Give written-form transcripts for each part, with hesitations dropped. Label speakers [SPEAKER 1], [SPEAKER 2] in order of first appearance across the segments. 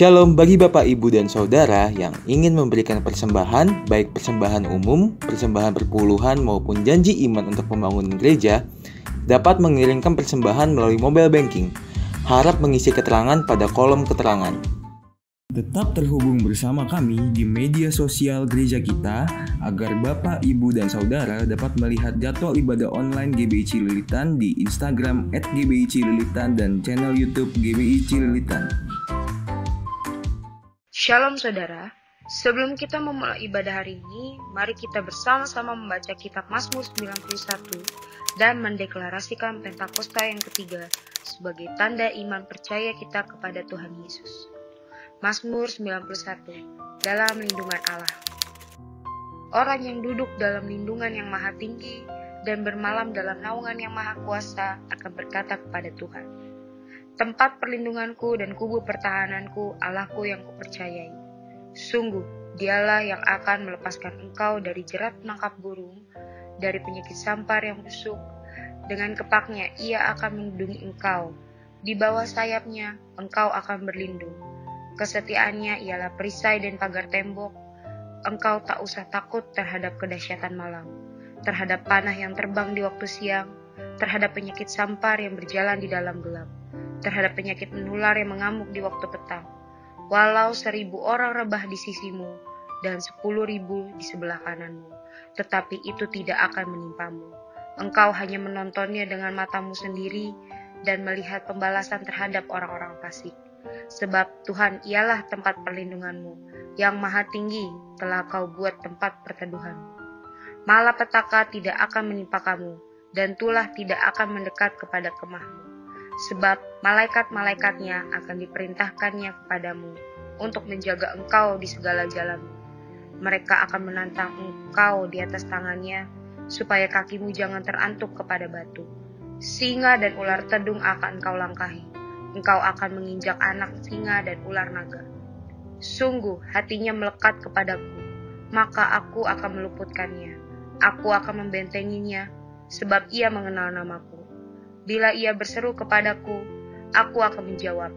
[SPEAKER 1] Shalom bagi Bapak, Ibu, dan Saudara yang ingin memberikan persembahan, baik persembahan umum, persembahan perpuluhan, maupun janji iman untuk pembangunan gereja, dapat mengirimkan persembahan melalui mobile banking. Harap mengisi keterangan pada kolom keterangan. Tetap terhubung bersama kami di media sosial gereja kita agar Bapak, Ibu, dan Saudara dapat melihat jadwal ibadah online GBI Cililitan di Instagram @GBI-Cililitan dan channel YouTube GBI Cililitan.
[SPEAKER 2] Shalom saudara, sebelum kita memulai ibadah hari ini, mari kita bersama-sama membaca kitab Mazmur 91 dan mendeklarasikan Pentakosta yang ketiga sebagai tanda iman percaya kita kepada Tuhan Yesus. Mazmur 91, dalam lindungan Allah. Orang yang duduk dalam lindungan yang maha tinggi dan bermalam dalam naungan yang maha kuasa akan berkata kepada Tuhan, tempat perlindunganku dan kubu pertahananku, Allahku yang kupercayai. Sungguh, dialah yang akan melepaskan engkau dari jerat penangkap burung, dari penyakit sampar yang busuk. Dengan kepaknya ia akan melindungi engkau. Di bawah sayapnya engkau akan berlindung. Kesetiaannya ialah perisai dan pagar tembok. Engkau tak usah takut terhadap kedahsyatan malam, terhadap panah yang terbang di waktu siang, terhadap penyakit sampar yang berjalan di dalam gelap, terhadap penyakit menular yang mengamuk di waktu petang. Walau 1,000 orang rebah di sisimu dan 10,000 di sebelah kananmu, tetapi itu tidak akan menimpamu. Engkau hanya menontonnya dengan matamu sendiri dan melihat pembalasan terhadap orang-orang fasik. Sebab Tuhan ialah tempat perlindunganmu, yang maha tinggi telah kau buat tempat perteduhanmu. Malapetaka tidak akan menimpa kamu, dan tulah tidak akan mendekat kepada kemahmu. Sebab malaikat-malaikatnya akan diperintahkannya kepadamu untuk menjaga engkau di segala jalanmu. Mereka akan menantang engkau di atas tangannya, supaya kakimu jangan terantuk kepada batu. Singa dan ular tedung akan engkau langkahi. Engkau akan menginjak anak singa dan ular naga. Sungguh hatinya melekat kepadaku, maka aku akan meluputkannya. Aku akan membentenginya, sebab ia mengenal namaku. Bila ia berseru kepadaku, aku akan menjawab.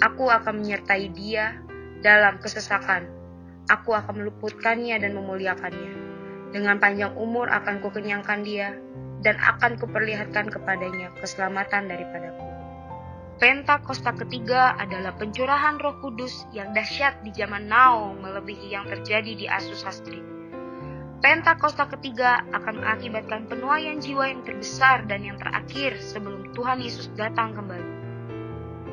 [SPEAKER 2] Aku akan menyertai dia dalam kesesakan. Aku akan meluputkannya dan memuliakannya. Dengan panjang umur akan kukenyangkan dia, dan akan kuperlihatkan kepadanya keselamatan daripadaku. Pentakosta ketiga adalah pencurahan Roh Kudus yang dahsyat di zaman now melebihi yang terjadi di Asus Hastri. Pentakosta ketiga akan mengakibatkan penuaian jiwa yang terbesar dan yang terakhir sebelum Tuhan Yesus datang kembali.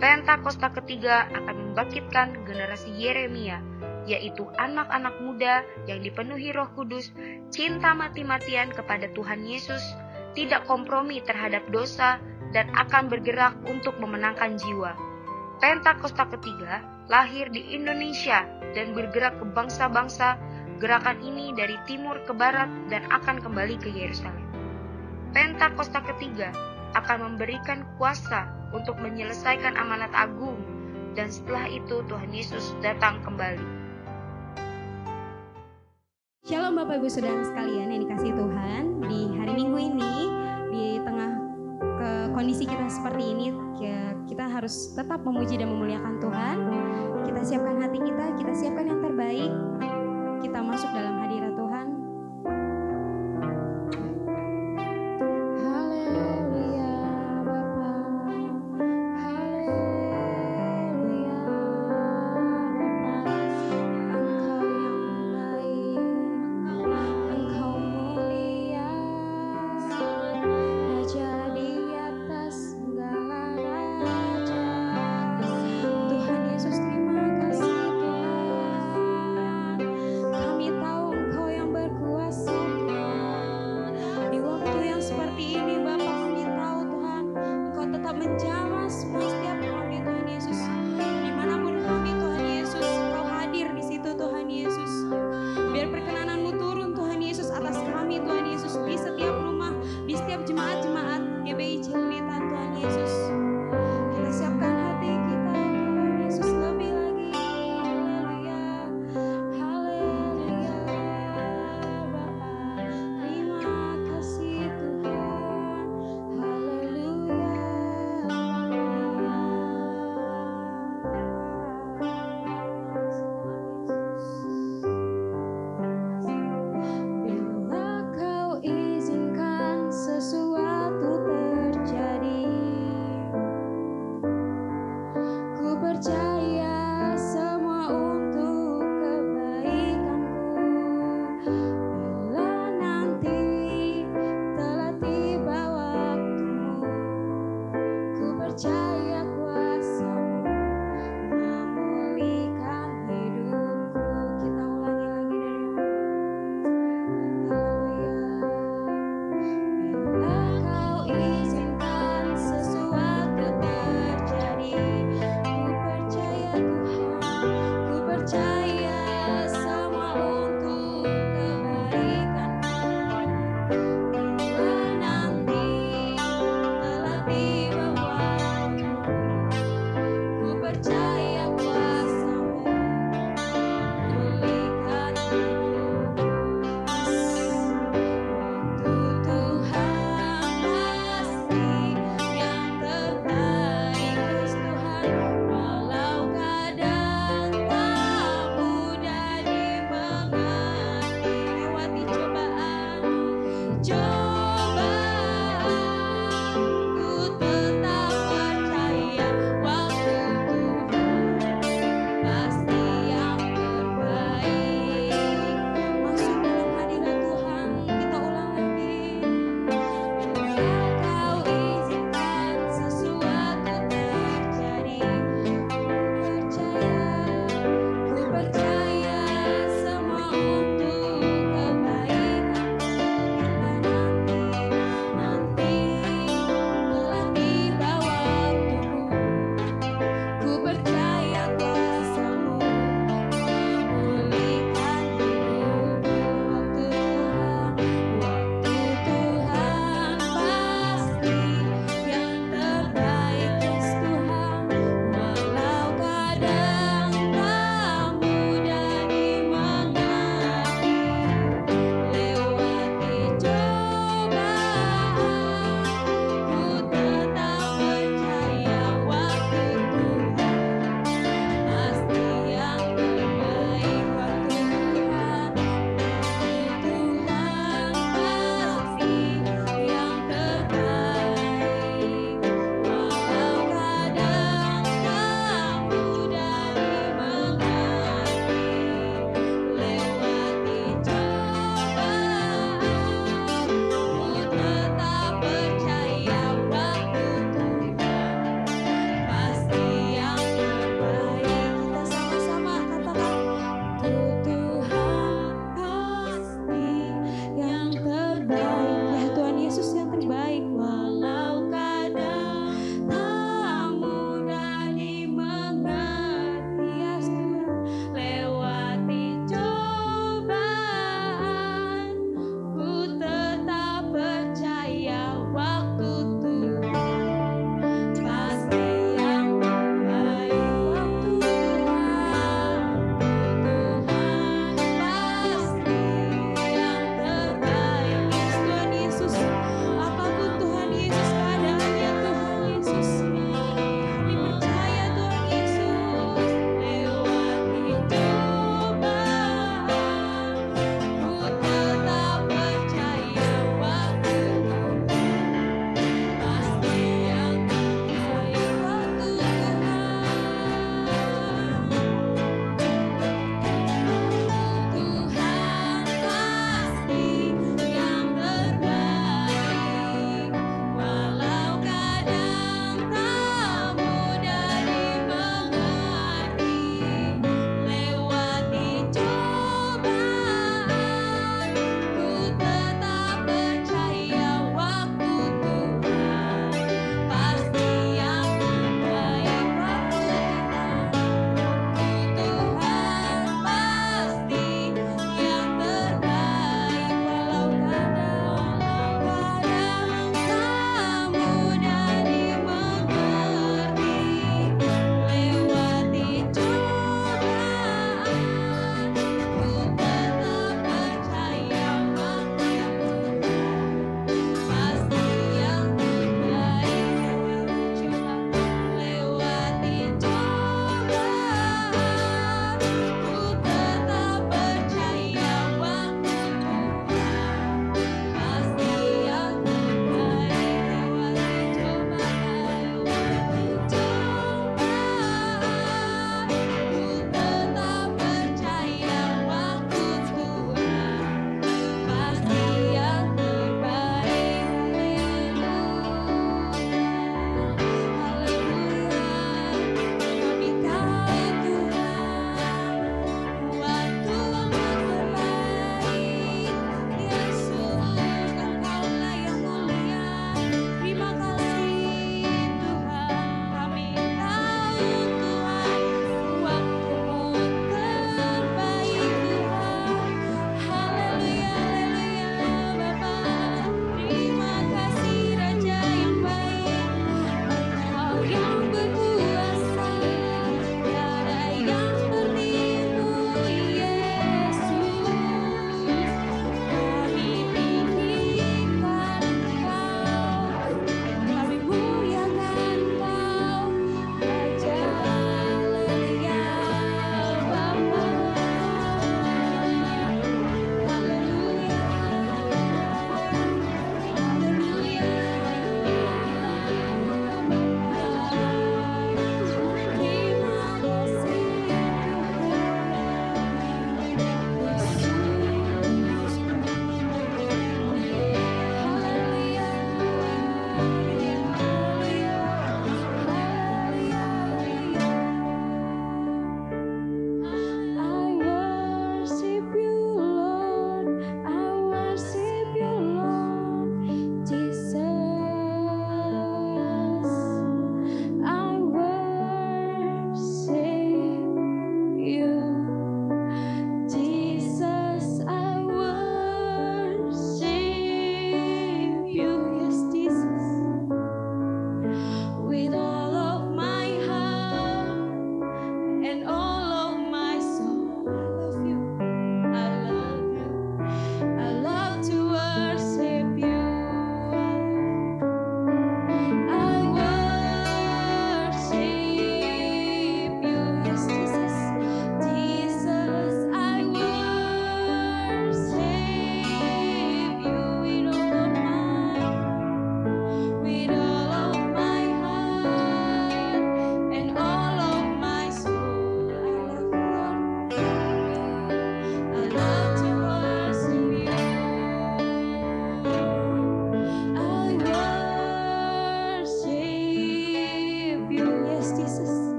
[SPEAKER 2] Pentakosta ketiga akan membangkitkan generasi Yeremia, yaitu anak-anak muda yang dipenuhi Roh Kudus, cinta mati-matian kepada Tuhan Yesus, tidak kompromi terhadap dosa, dan akan bergerak untuk memenangkan jiwa. Pentakosta ketiga lahir di Indonesia dan bergerak ke bangsa-bangsa. Gerakan ini dari timur ke barat dan akan kembali ke Yerusalem. Pentakosta ketiga akan memberikan kuasa untuk menyelesaikan amanat agung, dan setelah itu Tuhan Yesus datang kembali.
[SPEAKER 3] Shalom Bapak Ibu Saudara sekalian yang dikasihi Tuhan. Di hari Minggu ini, di tengah kondisi kita seperti ini, kita harus tetap memuji dan memuliakan Tuhan. Kita siapkan hati kita siapkan yang terbaik. Kita masuk dalam hadirat Tuhan. Haleluya Bapa, haleluya Bapa. Engkau yang baik, Engkau mulia, Raja di atas segala raja. Tuhan Yesus, terima kasih Tuhan. Kami tahu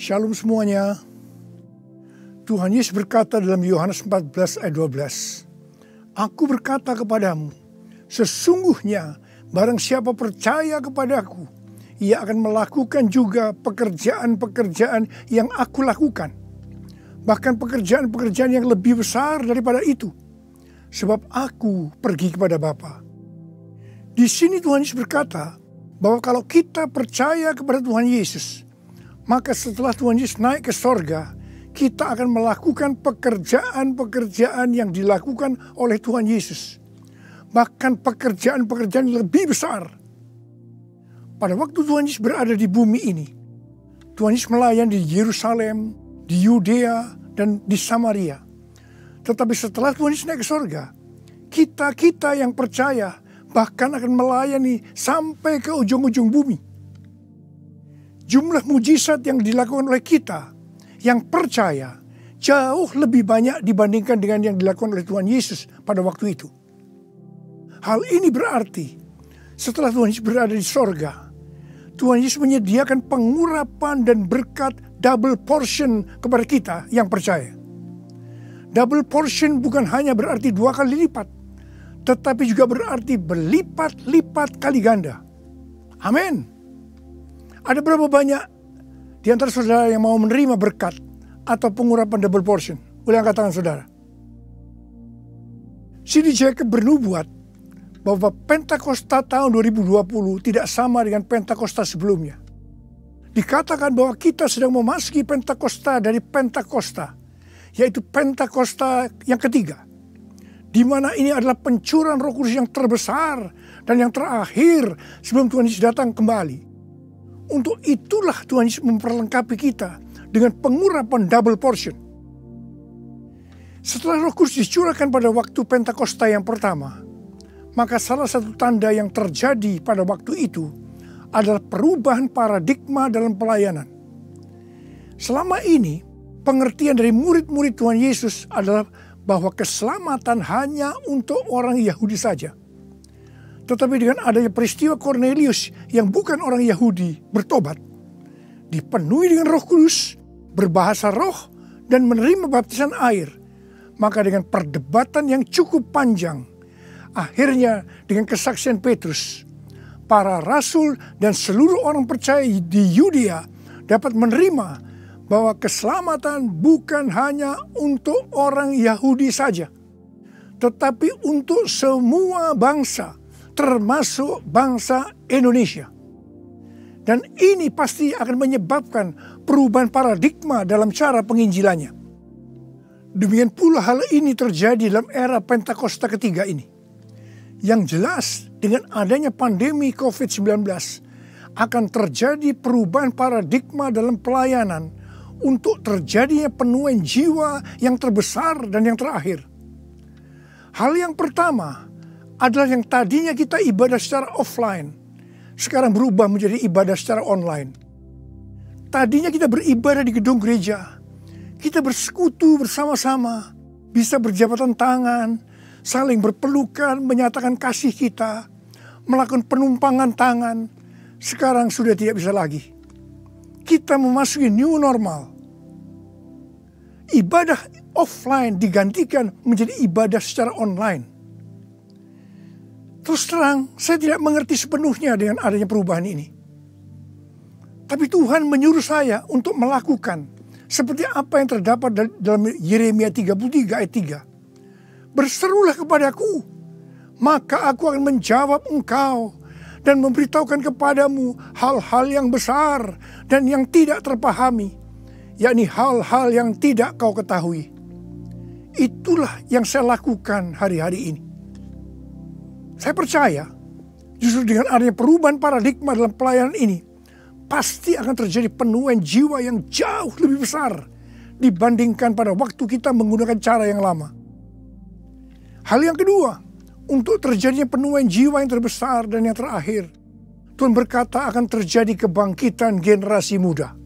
[SPEAKER 4] Shalom semuanya. Tuhan Yesus berkata dalam Yohanes 14 ayat 12, Aku berkata kepadamu, sesungguhnya barang siapa percaya kepadaku, ia akan melakukan juga pekerjaan-pekerjaan yang aku lakukan. Bahkan pekerjaan-pekerjaan yang lebih besar daripada itu. Sebab aku pergi kepada Bapa. Di sini Tuhan Yesus berkata bahwa kalau kita percaya kepada Tuhan Yesus, maka setelah Tuhan Yesus naik ke sorga, kita akan melakukan pekerjaan-pekerjaan yang dilakukan oleh Tuhan Yesus. Bahkan pekerjaan-pekerjaan yang lebih besar. Pada waktu Tuhan Yesus berada di bumi ini, Tuhan Yesus melayani di Yerusalem, di Yudea, dan di Samaria. Tetapi setelah Tuhan Yesus naik ke sorga, kita yang percaya bahkan akan melayani sampai ke ujung-ujung bumi. Jumlah mujizat yang dilakukan oleh kita yang percaya jauh lebih banyak dibandingkan dengan yang dilakukan oleh Tuhan Yesus pada waktu itu. Hal ini berarti setelah Tuhan Yesus berada di sorga, Tuhan Yesus menyediakan pengurapan dan berkat double portion kepada kita yang percaya. Double portion bukan hanya berarti 2 kali lipat, tetapi juga berarti berlipat-lipat kali ganda. Amin. Ada berapa banyak di antara saudara yang mau menerima berkat atau pengurapan double portion? Boleh angkat tangan saudara. C.D. Jacobs bernubuat bahwa Pentakosta tahun 2020 tidak sama dengan Pentakosta sebelumnya. Dikatakan bahwa kita sedang memasuki Pentakosta dari Pentakosta, yaitu Pentakosta yang ketiga, di mana ini adalah pencurahan Roh Kudus yang terbesar dan yang terakhir sebelum Tuhan Yesus datang kembali. Untuk itulah Tuhan Yesus memperlengkapi kita dengan pengurapan double portion. Setelah Roh Kudus dicurahkan pada waktu Pentakosta yang pertama, maka salah satu tanda yang terjadi pada waktu itu adalah perubahan paradigma dalam pelayanan. Selama ini, pengertian dari murid-murid Tuhan Yesus adalah bahwa keselamatan hanya untuk orang Yahudi saja. Tetapi dengan adanya peristiwa Cornelius yang bukan orang Yahudi bertobat, dipenuhi dengan Roh Kudus, berbahasa roh, dan menerima baptisan air, maka dengan perdebatan yang cukup panjang, akhirnya dengan kesaksian Petrus, para rasul dan seluruh orang percaya di Yudea dapat menerima bahwa keselamatan bukan hanya untuk orang Yahudi saja, tetapi untuk semua bangsa, termasuk bangsa Indonesia. Dan ini pasti akan menyebabkan perubahan paradigma dalam cara penginjilannya. Demikian pula hal ini terjadi dalam era Pentakosta ketiga ini. Yang jelas dengan adanya pandemi COVID-19 akan terjadi perubahan paradigma dalam pelayanan untuk terjadinya penuaian jiwa yang terbesar dan yang terakhir. Hal yang pertama adalah yang tadinya kita ibadah secara offline, sekarang berubah menjadi ibadah secara online. Tadinya kita beribadah di gedung gereja, kita bersekutu bersama-sama, bisa berjabatan tangan, saling berpelukan, menyatakan kasih kita, melakukan penumpangan tangan. Sekarang sudah tidak bisa lagi. Kita memasuki new normal. Ibadah offline digantikan menjadi ibadah secara online. Terus terang, saya tidak mengerti sepenuhnya dengan adanya perubahan ini. Tapi Tuhan menyuruh saya untuk melakukan seperti apa yang terdapat dalam Yeremia 33 ayat 3. Berserulah kepadaku, maka aku akan menjawab engkau dan memberitahukan kepadamu hal-hal yang besar dan yang tidak terpahami, yakni hal-hal yang tidak kau ketahui. Itulah yang saya lakukan hari-hari ini. Saya percaya justru dengan adanya perubahan paradigma dalam pelayanan ini, pasti akan terjadi penuaian jiwa yang jauh lebih besar dibandingkan pada waktu kita menggunakan cara yang lama. Hal yang kedua, untuk terjadinya penuaian jiwa yang terbesar dan yang terakhir, Tuhan berkata akan terjadi kebangkitan generasi muda.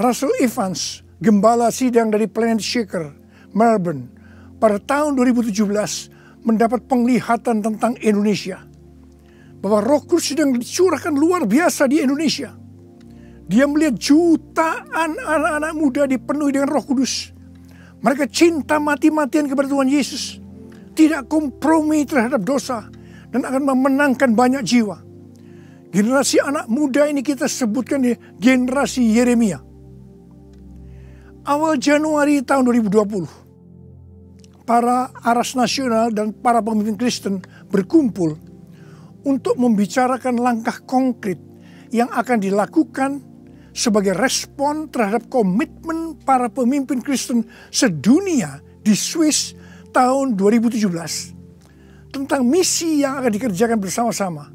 [SPEAKER 4] Russell Evans, gembala sidang dari Planet Shaker, Melbourne, pada tahun 2017 mendapat penglihatan tentang Indonesia. Bahwa Roh Kudus sedang dicurahkan luar biasa di Indonesia. Dia melihat jutaan anak-anak muda dipenuhi dengan Roh Kudus. Mereka cinta mati-matian kepada Tuhan Yesus, tidak kompromi terhadap dosa, dan akan memenangkan banyak jiwa. Generasi anak muda ini kita sebutkan di generasi Yeremia. Awal Januari tahun 2020, para aras nasional dan para pemimpin Kristen berkumpul untuk membicarakan langkah konkret yang akan dilakukan sebagai respon terhadap komitmen para pemimpin Kristen sedunia di Swiss tahun 2017 tentang misi yang akan dikerjakan bersama-sama,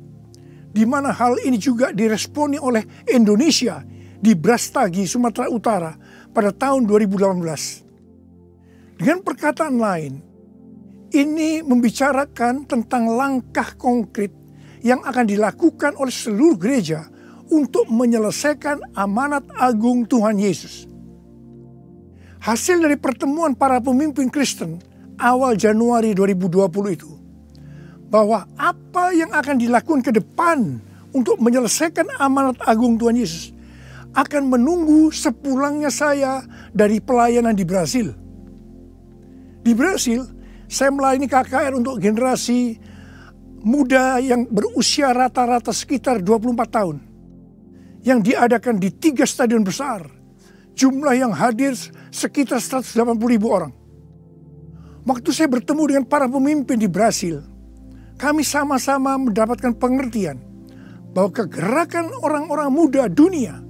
[SPEAKER 4] di mana hal ini juga diresponi oleh Indonesia di Brastagi, Sumatera Utara pada tahun 2018. Dengan perkataan lain, ini membicarakan tentang langkah konkret yang akan dilakukan oleh seluruh gereja untuk menyelesaikan amanat agung Tuhan Yesus. Hasil dari pertemuan para pemimpin Kristen awal Januari 2020 itu, bahwa apa yang akan dilakukan ke depan untuk menyelesaikan amanat agung Tuhan Yesus akan menunggu sepulangnya saya dari pelayanan di Brasil. Di Brasil, saya melayani KKR untuk generasi muda yang berusia rata-rata sekitar 24 tahun. Yang diadakan di 3 stadion besar. Jumlah yang hadir sekitar 180.000 orang. Waktu saya bertemu dengan para pemimpin di Brasil, kami sama-sama mendapatkan pengertian bahwa kegerakan orang-orang muda dunia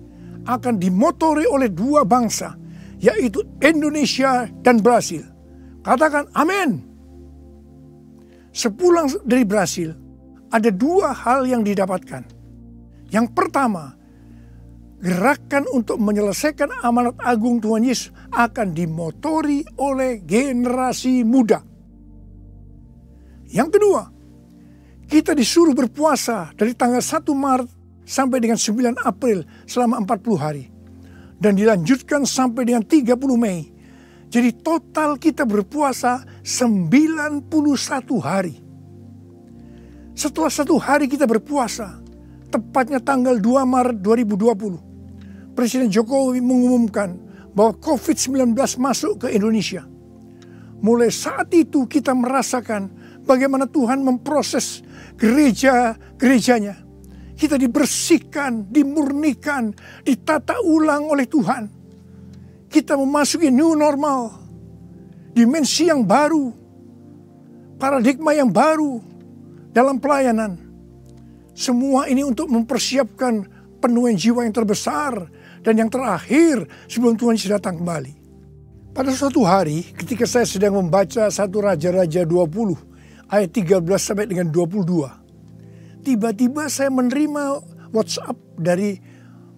[SPEAKER 4] akan dimotori oleh 2 bangsa, yaitu Indonesia dan Brasil. Katakan amin. Sepulang dari Brasil, ada 2 hal yang didapatkan. Yang pertama, gerakan untuk menyelesaikan amanat agung Tuhan Yesus akan dimotori oleh generasi muda. Yang kedua, kita disuruh berpuasa dari tanggal 1 Maret sampai dengan 9 April selama 40 hari. Dan dilanjutkan sampai dengan 30 Mei. Jadi total kita berpuasa 91 hari. Setelah 1 hari kita berpuasa, tepatnya tanggal 2 Maret 2020, Presiden Jokowi mengumumkan bahwa COVID-19 masuk ke Indonesia. Mulai saat itu kita merasakan bagaimana Tuhan memproses gerejanya. Kita dibersihkan, dimurnikan, ditata ulang oleh Tuhan. Kita memasuki new normal, dimensi yang baru, paradigma yang baru dalam pelayanan. Semua ini untuk mempersiapkan penuaian jiwa yang terbesar dan yang terakhir sebelum Tuhan Yesus datang kembali. Pada suatu hari ketika saya sedang membaca 1 Raja-Raja 20 ayat 13 sampai dengan 22. Tiba-tiba saya menerima WhatsApp dari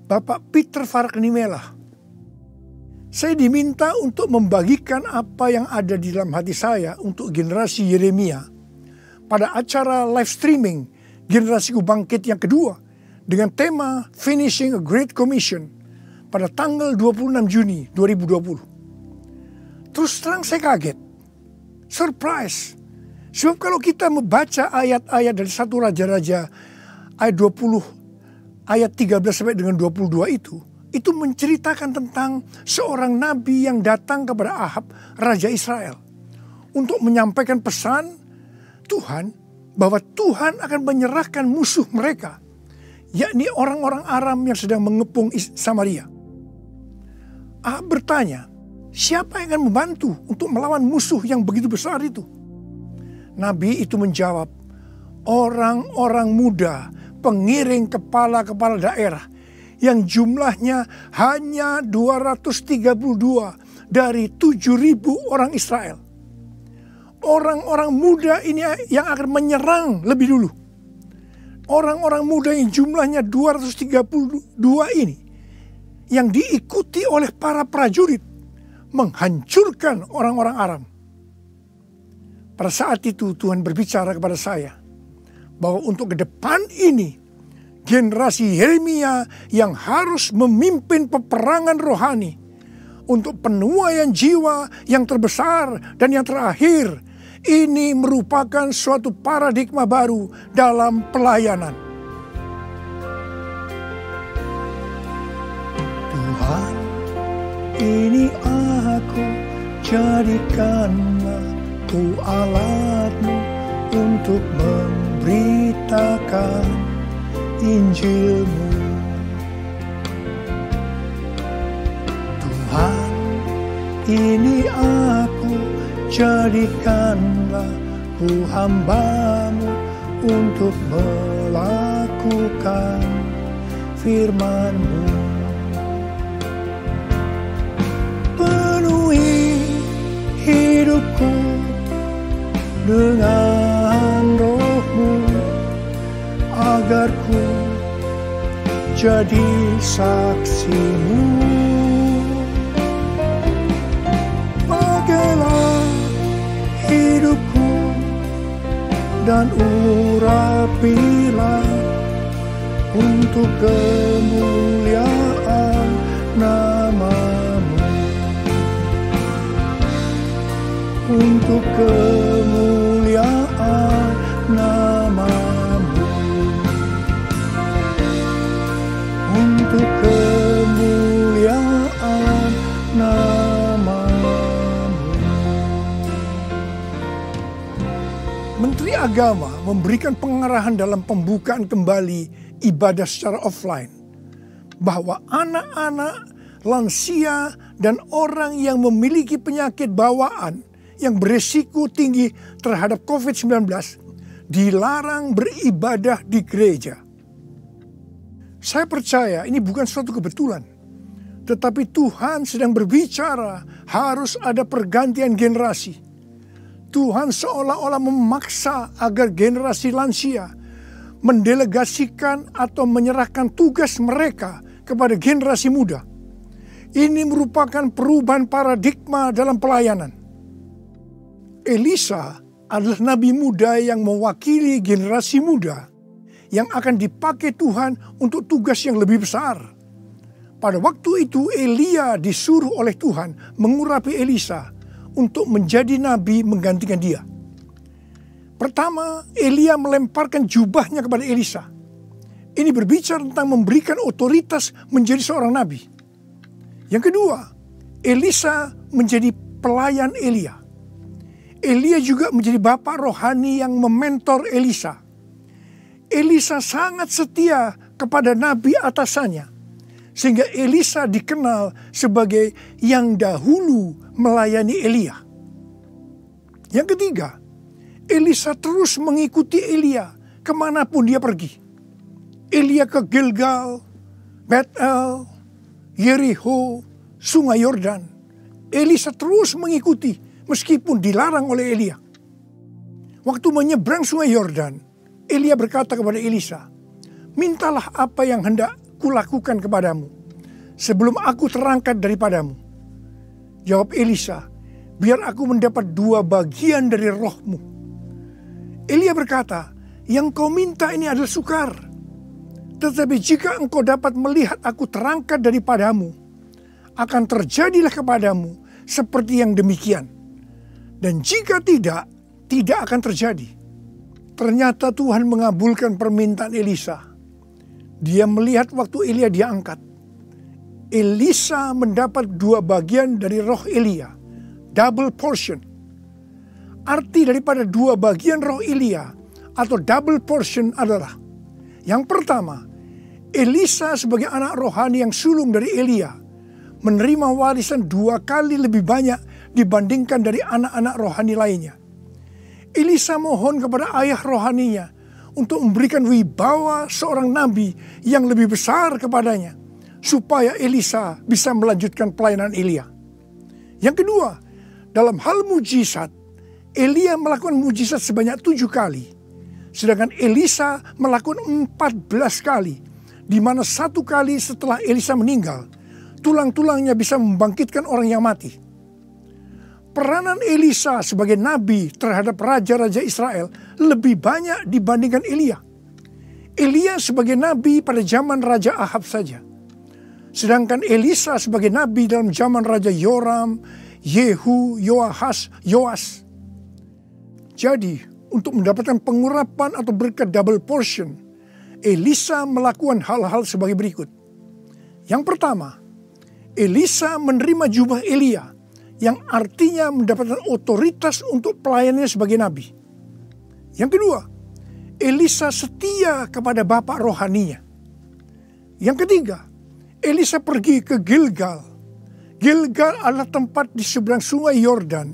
[SPEAKER 4] Bapak Peter Faraknimela. Saya diminta untuk membagikan apa yang ada di dalam hati saya untuk generasi Yeremia pada acara live streaming Generasiku Bangkit yang kedua dengan tema Finishing a Great Commission pada tanggal 26 Juni 2020. Terus terang saya kaget, surprise. Sebab kalau kita membaca ayat-ayat dari 1 Raja-Raja ayat 20, ayat 13 sampai dengan 22 itu menceritakan tentang seorang nabi yang datang kepada Ahab, Raja Israel, untuk menyampaikan pesan Tuhan bahwa Tuhan akan menyerahkan musuh mereka, yakni orang-orang Aram yang sedang mengepung Samaria. Ahab bertanya, siapa yang akan membantu untuk melawan musuh yang begitu besar itu? Nabi itu menjawab, orang-orang muda, pengiring kepala-kepala daerah yang jumlahnya hanya 232 dari 7.000 orang Israel. Orang-orang muda ini yang akan menyerang lebih dulu. Orang-orang muda yang jumlahnya 232 ini yang diikuti oleh para prajurit menghancurkan orang-orang Aram. Pada saat itu Tuhan berbicara kepada saya bahwa untuk ke depan ini generasi Yeremia yang harus memimpin peperangan rohani untuk penuaian jiwa yang terbesar dan yang terakhir, ini merupakan suatu paradigma baru dalam pelayanan. ini aku, jadikanlah ku alatmu untuk memberitakan Injilmu. Tuhan, ini aku, jadikanlah ku hamba-Mu untuk melakukan firman-Mu. Penuhi hidupku dengan Roh-Mu, agar ku jadi saksi-Mu. Pakailah hidupku dan urapilah untuk kemuliaan nama-Mu, untuk kemuliaan nama-Mu, untuk kemuliaan nama-Mu. Menteri Agama memberikan pengarahan dalam pembukaan kembali ibadah secara offline, bahwa anak-anak, lansia, dan orang yang memiliki penyakit bawaan yang berisiko tinggi terhadap COVID-19 dilarang beribadah di gereja. Saya percaya ini bukan suatu kebetulan, tetapi Tuhan sedang berbicara harus ada pergantian generasi. Tuhan seolah-olah memaksa agar generasi lansia mendelegasikan atau menyerahkan tugas mereka kepada generasi muda. Ini merupakan perubahan paradigma dalam pelayanan. Elisa adalah nabi muda yang mewakili generasi muda yang akan dipakai Tuhan untuk tugas yang lebih besar. Pada waktu itu Elia disuruh oleh Tuhan mengurapi Elisa untuk menjadi nabi menggantikan dia. Pertama, Elia melemparkan jubahnya kepada Elisa. Ini berbicara tentang memberikan otoritas menjadi seorang nabi. Yang kedua, Elisa menjadi pelayan Elia. Elia juga menjadi bapak rohani yang mementor Elisa. Elisa sangat setia kepada nabi atasannya, sehingga Elisa dikenal sebagai yang dahulu melayani Elia. Yang ketiga, Elisa terus mengikuti Elia kemanapun dia pergi. Elia ke Gilgal, Betel, Yeriho, Sungai Yordan. Elisa terus mengikuti meskipun dilarang oleh Elia. Waktu menyeberang Sungai Yordan, Elia berkata kepada Elisa, "Mintalah apa yang hendak kulakukan kepadamu sebelum aku terangkat daripadamu." Jawab Elisa, "Biar aku mendapat 2 bagian dari rohmu." Elia berkata, "Yang kau minta ini adalah sukar. Tetapi jika engkau dapat melihat aku terangkat daripadamu, akan terjadilah kepadamu seperti yang demikian. Dan jika tidak, tidak akan terjadi." Ternyata Tuhan mengabulkan permintaan Elisa. Dia melihat waktu Elia diangkat. Elisa mendapat 2 bagian dari roh Elia, double portion. Arti daripada 2 bagian roh Elia atau double portion adalah, yang pertama, Elisa sebagai anak rohani yang sulung dari Elia menerima warisan 2 kali lebih banyak dibandingkan dari anak-anak rohani lainnya. Elisa mohon kepada ayah rohaninya untuk memberikan wibawa seorang nabi yang lebih besar kepadanya, supaya Elisa bisa melanjutkan pelayanan Elia. Yang kedua, dalam hal mujizat, Elia melakukan mujizat sebanyak 7 kali, sedangkan Elisa melakukan 14 kali, di mana 1 kali setelah Elisa meninggal, tulang-tulangnya bisa membangkitkan orang yang mati. Peranan Elisa sebagai nabi terhadap raja-raja Israel lebih banyak dibandingkan Elia. Elia sebagai nabi pada zaman Raja Ahab saja. Sedangkan Elisa sebagai nabi dalam zaman Raja Yoram, Yehu, Yoahas, Yoas. Jadi, untuk mendapatkan pengurapan atau berkat double portion, Elisa melakukan hal-hal sebagai berikut. Yang pertama, Elisa menerima jubah Elia, yang artinya mendapatkan otoritas untuk pelayanannya sebagai nabi. Yang kedua, Elisa setia kepada bapak rohaninya. Yang ketiga, Elisa pergi ke Gilgal. Gilgal adalah tempat di seberang sungai Yordan,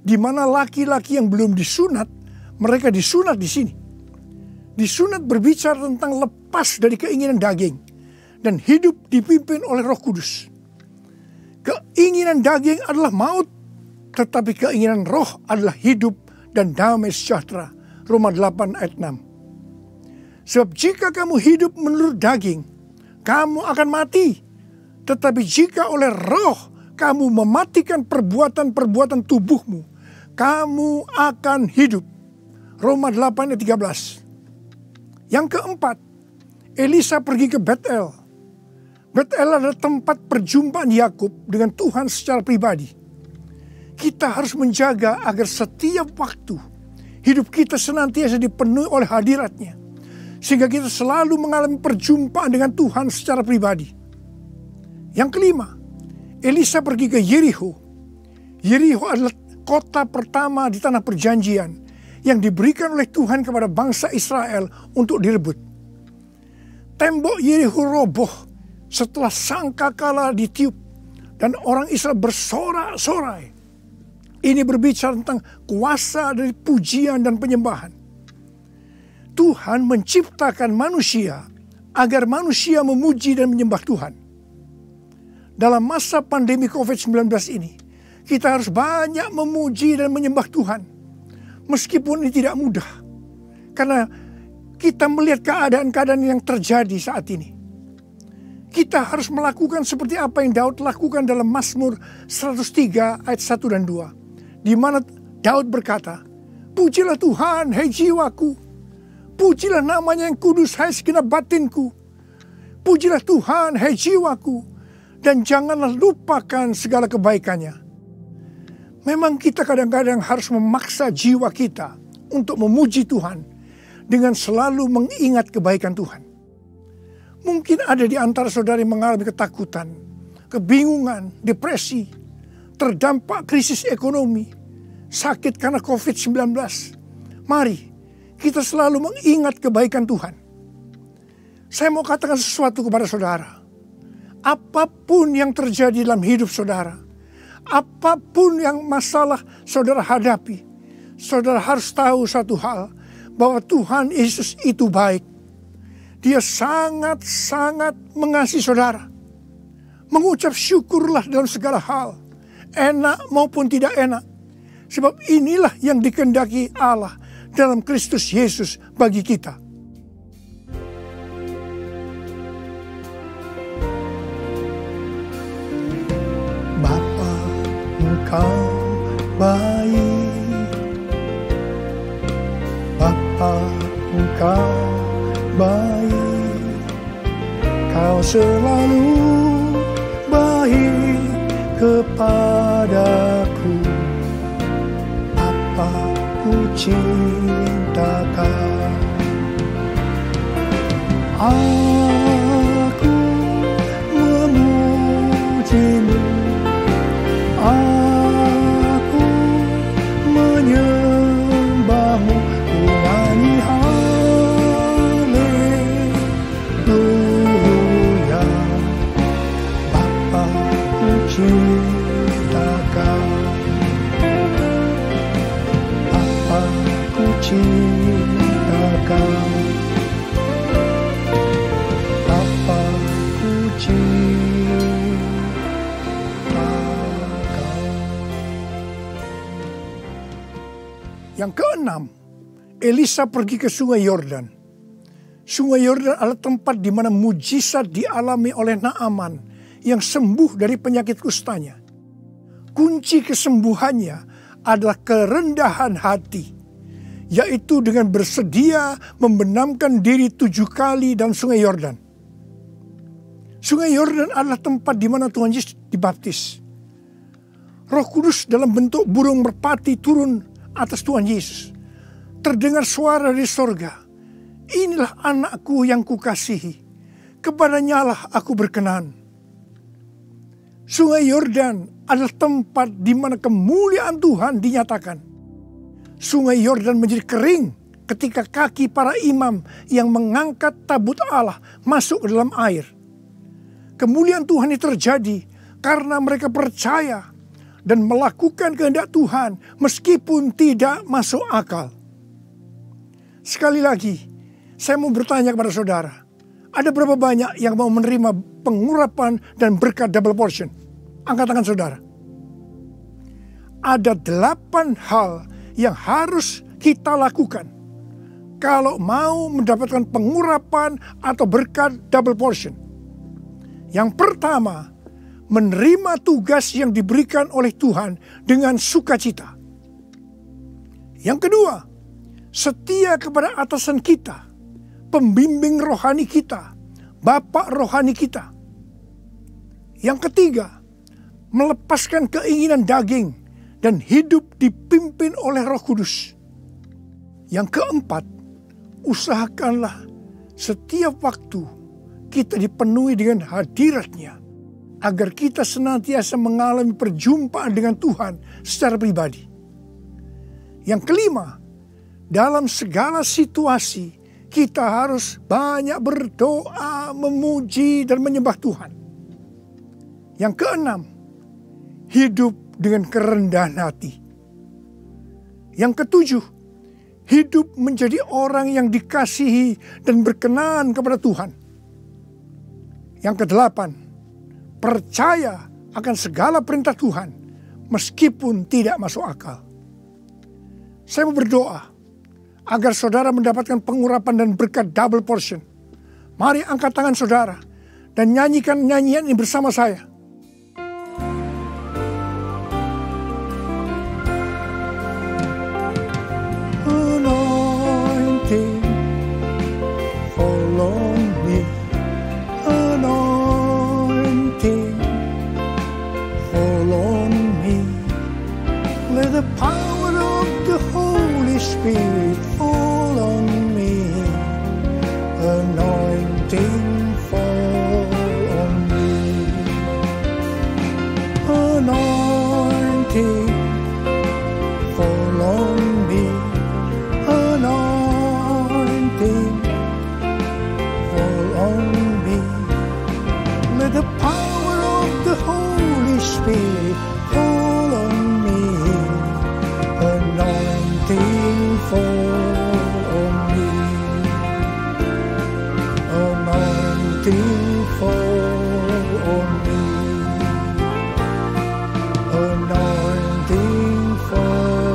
[SPEAKER 4] di mana laki-laki yang belum disunat, mereka disunat di sini. Disunat berbicara tentang lepas dari keinginan daging dan hidup dipimpin oleh Roh Kudus. Keinginan daging adalah maut, tetapi keinginan roh adalah hidup dan damai sejahtera. Roma 8 ayat 6. Sebab jika kamu hidup menurut daging, kamu akan mati. Tetapi jika oleh roh kamu mematikan perbuatan-perbuatan tubuhmu, kamu akan hidup. Roma 8 ayat 13. Yang keempat, Elisa pergi ke Betel. Betel adalah tempat perjumpaan Yakub dengan Tuhan secara pribadi. Kita harus menjaga agar setiap waktu hidup kita senantiasa dipenuhi oleh hadirat-Nya, sehingga kita selalu mengalami perjumpaan dengan Tuhan secara pribadi. Yang kelima, Elisa pergi ke Yeriko. Yeriko adalah kota pertama di tanah perjanjian yang diberikan oleh Tuhan kepada bangsa Israel untuk direbut. Tembok Yeriko roboh setelah sangkakala ditiup dan orang Israel bersorak-sorai. Ini berbicara tentang kuasa dari pujian dan penyembahan. Tuhan menciptakan manusia agar manusia memuji dan menyembah Tuhan. Dalam masa pandemi COVID-19 ini, kita harus banyak memuji dan menyembah Tuhan. Meskipun ini tidak mudah, karena kita melihat keadaan-keadaan yang terjadi saat ini. Kita harus melakukan seperti apa yang Daud lakukan dalam Mazmur 103 ayat 1 dan 2. Di mana Daud berkata, "Pujilah Tuhan, hai jiwaku. Pujilah namanya yang kudus, hai segenap batinku. Pujilah Tuhan, hai jiwaku. Dan janganlah lupakan segala kebaikannya." Memang kita kadang-kadang harus memaksa jiwa kita untuk memuji Tuhan dengan selalu mengingat kebaikan Tuhan. Mungkin ada di antara saudara yang mengalami ketakutan, kebingungan, depresi, terdampak krisis ekonomi, sakit karena COVID-19. Mari kita selalu mengingat kebaikan Tuhan. Saya mau katakan sesuatu kepada saudara. Apapun yang terjadi dalam hidup saudara, apapun yang masalah saudara hadapi, saudara harus tahu satu hal, bahwa Tuhan Yesus itu baik. Dia sangat-sangat mengasihi saudara. Mengucap syukurlah dalam segala hal, enak maupun tidak enak. Sebab inilah yang dikehendaki Allah dalam Kristus Yesus bagi kita. Bapa, Engkau baik. Bapa, Engkau baik. Kau selalu baik kepadaku. Apa ku cinta Kau. Aku memuji-Mu. Aku menyembah-Mu. Ku nyanyi haleluya. Bapa ku cinta Kau. Bapa ku cinta Kau. Bapa ku cinta Kau. Yang keenam, Elisa pergi ke sungai Yordan. Sungai Yordan adalah tempat di mana mujizat dialami oleh Naaman yang sembuh dari penyakit kustanya. Kunci kesembuhannya adalah kerendahan hati, yaitu dengan bersedia membenamkan diri 7 kali dalam sungai Yordan. Sungai Yordan adalah tempat di mana Tuhan Yesus dibaptis. Roh Kudus dalam bentuk burung merpati turun atas Tuhan Yesus. Terdengar suara dari sorga, "Inilah anakku yang kukasihi, kepadanya lah aku berkenan." Sungai Yordan adalah tempat di mana kemuliaan Tuhan dinyatakan. Sungai Yordan menjadi kering ketika kaki para imam yang mengangkat tabut Allah masuk ke dalam air. Kemuliaan Tuhan ini terjadi karena mereka percaya dan melakukan kehendak Tuhan meskipun tidak masuk akal. Sekali lagi, saya mau bertanya kepada saudara, ada berapa banyak yang mau menerima pengurapan dan berkat double portion? Angkat tangan saudara. Ada 8 hal yang harus kita lakukan kalau mau mendapatkan pengurapan atau berkat double portion. Yang pertama, menerima tugas yang diberikan oleh Tuhan dengan sukacita. Yang kedua, setia kepada atasan kita, pembimbing rohani kita, bapak rohani kita. Yang ketiga, melepaskan keinginan daging dan hidup dipimpin oleh Roh Kudus. Yang keempat, usahakanlah setiap waktu kita dipenuhi dengan hadirat-Nya, agar kita senantiasa mengalami perjumpaan dengan Tuhan secara pribadi. Yang kelima, dalam segala situasi kita harus banyak berdoa, memuji dan menyembah Tuhan. Yang keenam, hidup dengan kerendahan hati. Yang ketujuh, hidup menjadi orang yang dikasihi dan berkenan kepada Tuhan. Yang kedelapan, percaya akan segala perintah Tuhan meskipun tidak masuk akal. Saya mau berdoa agar saudara mendapatkan pengurapan dan berkat double portion. Mari angkat tangan saudara dan nyanyikan nyanyian ini bersama saya. Anointing, follow me. Anointing, follow me. Let the power of the Holy Spirit fall on me. Anointing, fall on me. Anointing, fall on me. Anointing, fall on me. Let the power of the Holy Spirit fall on me. Anointing, fall on me. Anointing, fall on me. Anointing, fall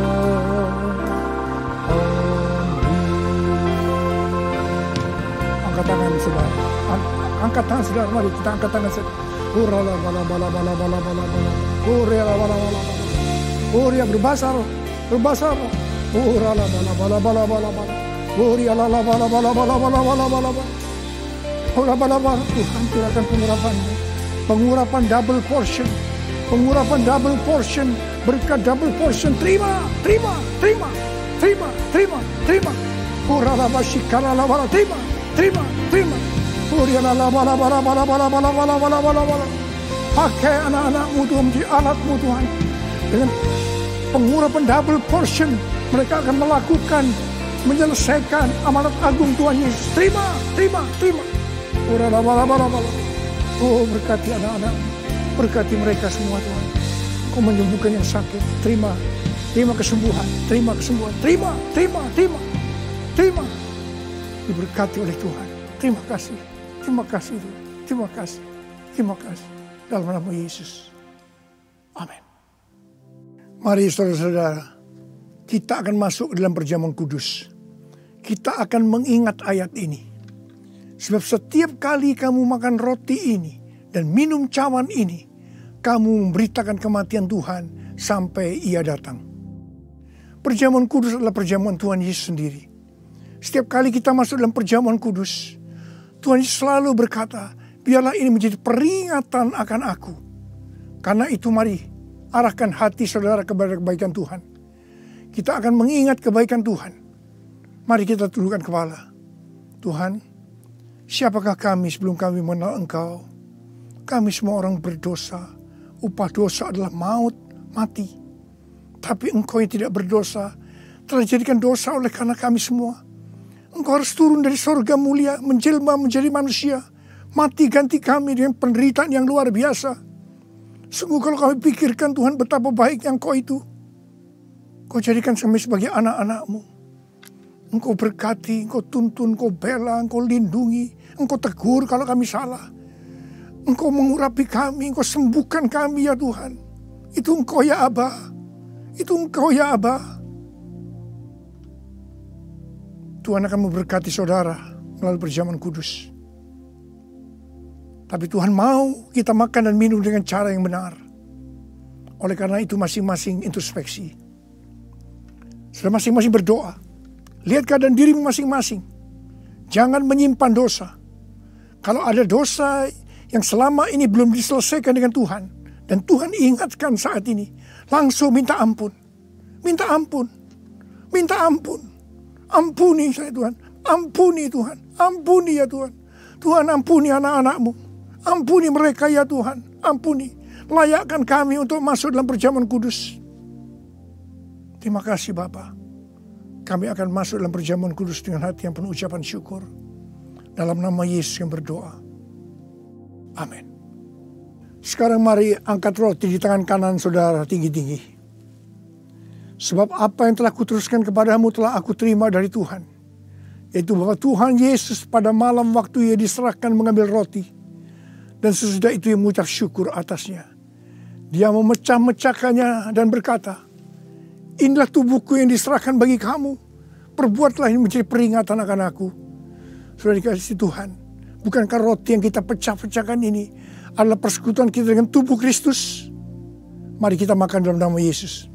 [SPEAKER 4] on me. Angkat tangan saudara. Angkat tangan saudara. Mari kita angkat tangan saudara. Urala bala bala bala bala bala bala. Urala bala bala bala. Uria berbahasa roh. Berbahasa roh. Urala bala bala bala bala bala. Uria la la bala bala bala bala bala bala bala. Urala bala bala. Tuhan curahkan pengurapan. Pengurapan double portion. Pengurapan double portion. Berkat double portion. Terima, terima, terima, terima, terima, terima. Urala basikala la bala. Terima, terima, terima. Uria la la bala bala bala bala bala bala bala bala bala. Pakai anak-anakmu Tuhan menjadi alatmu Tuhan. Dengan pengurapan double portion, mereka akan melakukan, menyelesaikan amanat agung Tuhan Yesus. Terima, terima, terima. Urala bala bala bala. Oh, berkati anak-anak, berkati mereka semua Tuhan. Kau menyembuhkan yang sakit. Terima, terima kesembuhan, terima kesembuhan, terima, terima, terima, terima. Diberkati oleh Tuhan. Terima kasih, terima kasih Tuhan. Terima kasih, terima kasih. Dalam nama Yesus. Amin. Mari saudara-saudara, kita akan masuk dalam perjamuan kudus. Kita akan mengingat ayat ini. Sebab setiap kali kamu makan roti ini dan minum cawan ini, kamu memberitakan kematian Tuhan sampai Ia datang. Perjamuan kudus adalah perjamuan Tuhan Yesus sendiri. Setiap kali kita masuk dalam perjamuan kudus, Tuhan Yesus selalu berkata, biarlah ini menjadi peringatan akan aku. Karena itu mari arahkan hati saudara kepada kebaikan Tuhan. Kita akan mengingat kebaikan Tuhan. Mari kita tundukkan kepala. Tuhan, siapakah kami sebelum kami mengenal Engkau? Kami semua orang berdosa, upah dosa adalah maut, mati. Tapi Engkau yang tidak berdosa telah dijadikan dosa oleh karena kami semua. Engkau harus turun dari sorga mulia, menjelma menjadi manusia, mati ganti kami dengan penderitaan yang luar biasa. Sungguh kalau kami pikirkan Tuhan betapa baik yang Engkau itu. Kau jadikan kami sebagai anak-anak-Mu. Engkau berkati, Engkau tuntun, Engkau bela, Engkau lindungi, Engkau tegur kalau kami salah. Engkau mengurapi kami, Engkau sembuhkan kami ya Tuhan. Itu Engkau ya Aba. Itu Engkau ya Aba. Tuhan akan memberkati saudara melalui perjamuan kudus. Tapi Tuhan mau kita makan dan minum dengan cara yang benar. Oleh karena itu masing-masing introspeksi. Sudah masing-masing berdoa. Lihat keadaan dirimu masing-masing. Jangan menyimpan dosa. Kalau ada dosa yang selama ini belum diselesaikan dengan Tuhan, dan Tuhan ingatkan saat ini, langsung minta ampun. Minta ampun. Minta ampun. Ampuni saya Tuhan. Ampuni Tuhan. Ampuni ya Tuhan. Tuhan ampuni anak-anak-Mu. Ampuni mereka ya Tuhan. Ampuni. Layakkan kami untuk masuk dalam perjamuan kudus. Terima kasih Bapa. Kami akan masuk dalam perjamuan kudus dengan hati yang penuh ucapan syukur. Dalam nama Yesus yang berdoa. Amin. Sekarang mari angkat roti di tangan kanan saudara tinggi-tinggi. Sebab apa yang telah kuteruskan kepadamu telah aku terima dari Tuhan. Yaitu bahwa Tuhan Yesus pada malam waktu Ia diserahkan mengambil roti. Dan sesudah itu Ia mengucap syukur atasnya. Dia memecah-mecahkannya dan berkata, inilah tubuhku yang diserahkan bagi kamu. Perbuatlah ini menjadi peringatan akan aku. Sudah dikasih Tuhan. Bukankah roti yang kita pecah-pecahkan ini adalah persekutuan kita dengan tubuh Kristus? Mari kita makan dalam nama Yesus.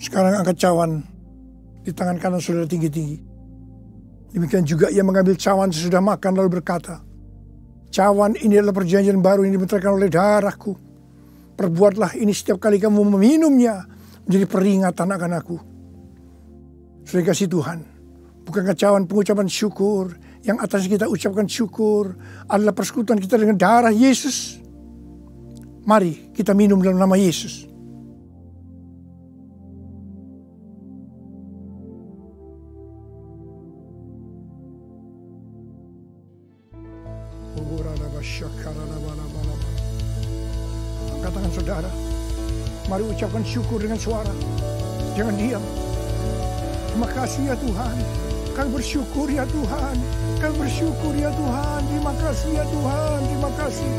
[SPEAKER 4] Sekarang angkat cawan di tangan kanan saudara tinggi-tinggi. Demikian juga Ia mengambil cawan sesudah makan lalu berkata, cawan ini adalah perjanjian baru yang dibenarkan oleh darahku. Perbuatlah ini setiap kali kamu meminumnya menjadi peringatan akan aku. Sudah kasih Tuhan, bukankah cawan pengucapan syukur yang atas kita ucapkan syukur adalah persekutuan kita dengan darah Yesus? Mari kita minum dalam nama Yesus. Angkat tangan saudara. Mari ucapkan syukur dengan suara. Jangan diam. Terima kasih ya Tuhan. Kami bersyukur ya Tuhan. Kami bersyukur ya Tuhan. Terima kasih ya Tuhan. Terima kasih.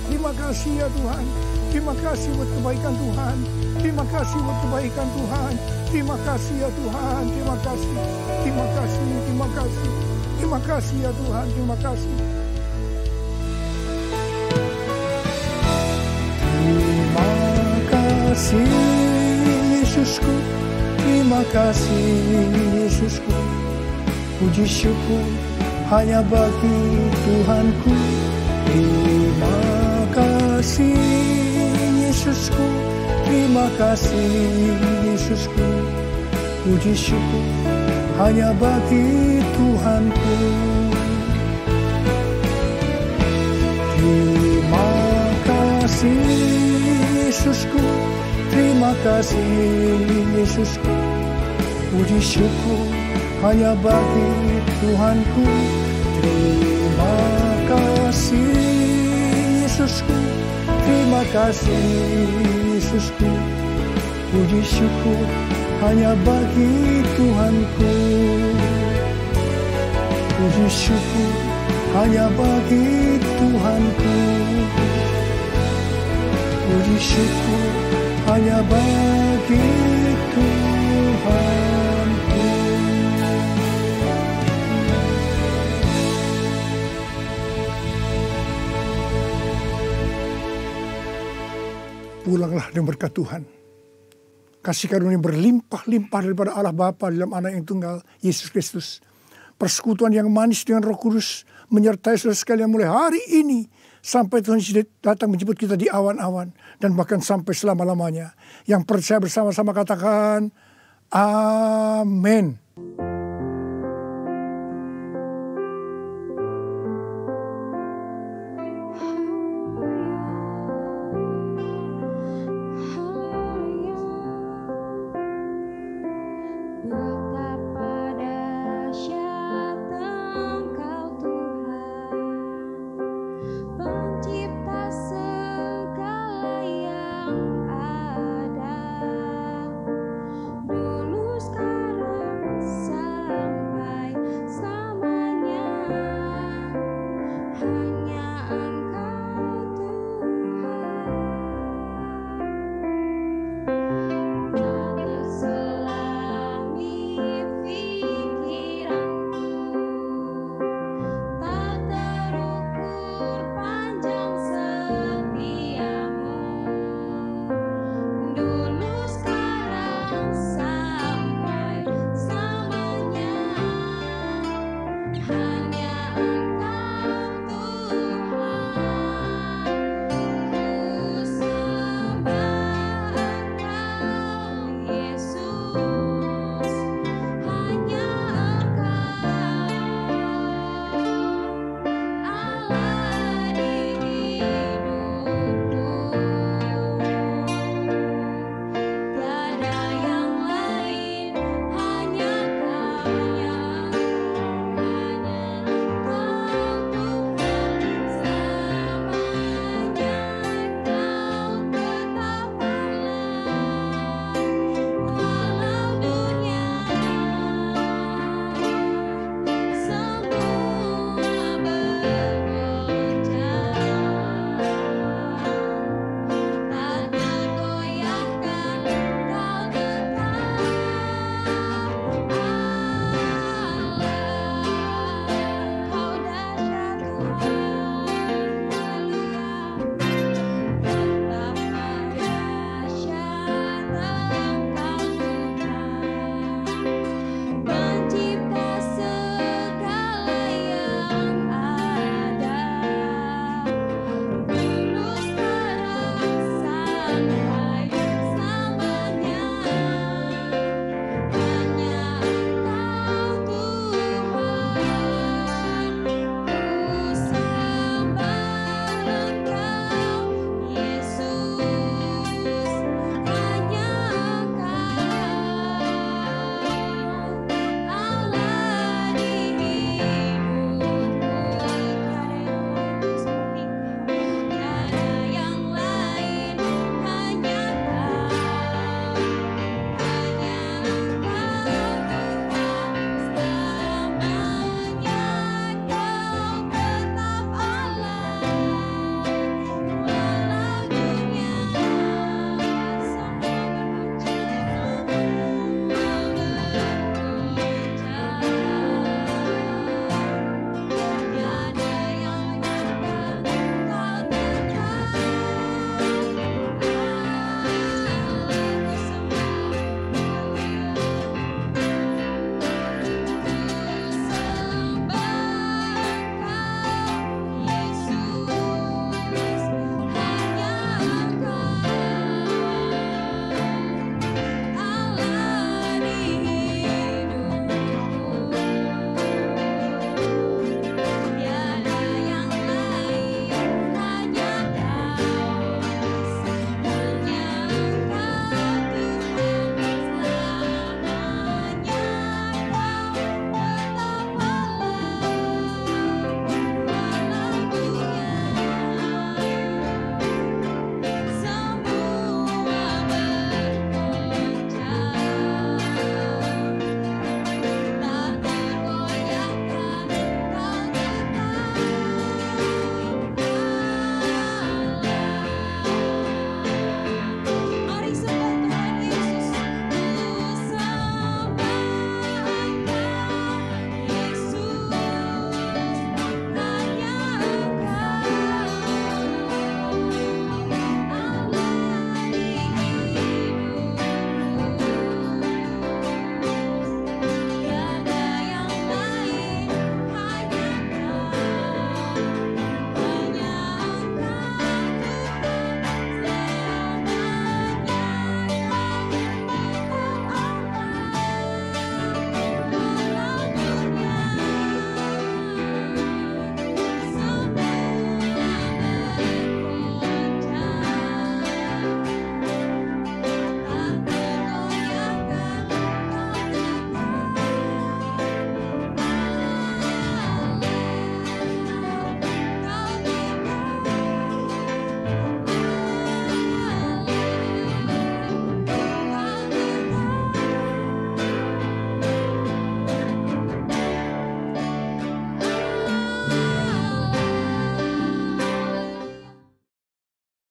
[SPEAKER 4] Terima kasih ya Tuhan. Terima kasih buat kebaikan Tuhan. Terima kasih buat kebaikan Tuhan. Terima kasih ya Tuhan. Terima kasih. Terima kasih. Terima kasih. Terima kasih ya Tuhan. Terima kasih. Terima kasih Yesusku, terima kasih Yesusku. Puji syukur hanya bagi Tuhanku. Terima kasih Yesusku, terima kasih Yesusku. Puji syukur hanya bagi Tuhanku. Terima kasih Yesusku, terima kasih Yesusku. Puji syukur hanya bagi Tuhanku. Terima kasih Yesusku, terima kasih Yesusku. Puji syukur hanya bagi Tuhanku. Puji syukur hanya bagi Tuhanku. Puji syukur hanya bagi Tuhanku. Pulanglah dengan berkat Tuhan. Kasih karunia berlimpah-limpah daripada Allah Bapa dalam Anak yang tunggal, Yesus Kristus. Persekutuan yang manis dengan Roh Kudus menyertai saudara sekalian mulai hari ini sampai Tuhan Yesus datang menjemput kita di awan-awan, dan bahkan sampai selama-lamanya. Yang percaya bersama-sama katakan, amin.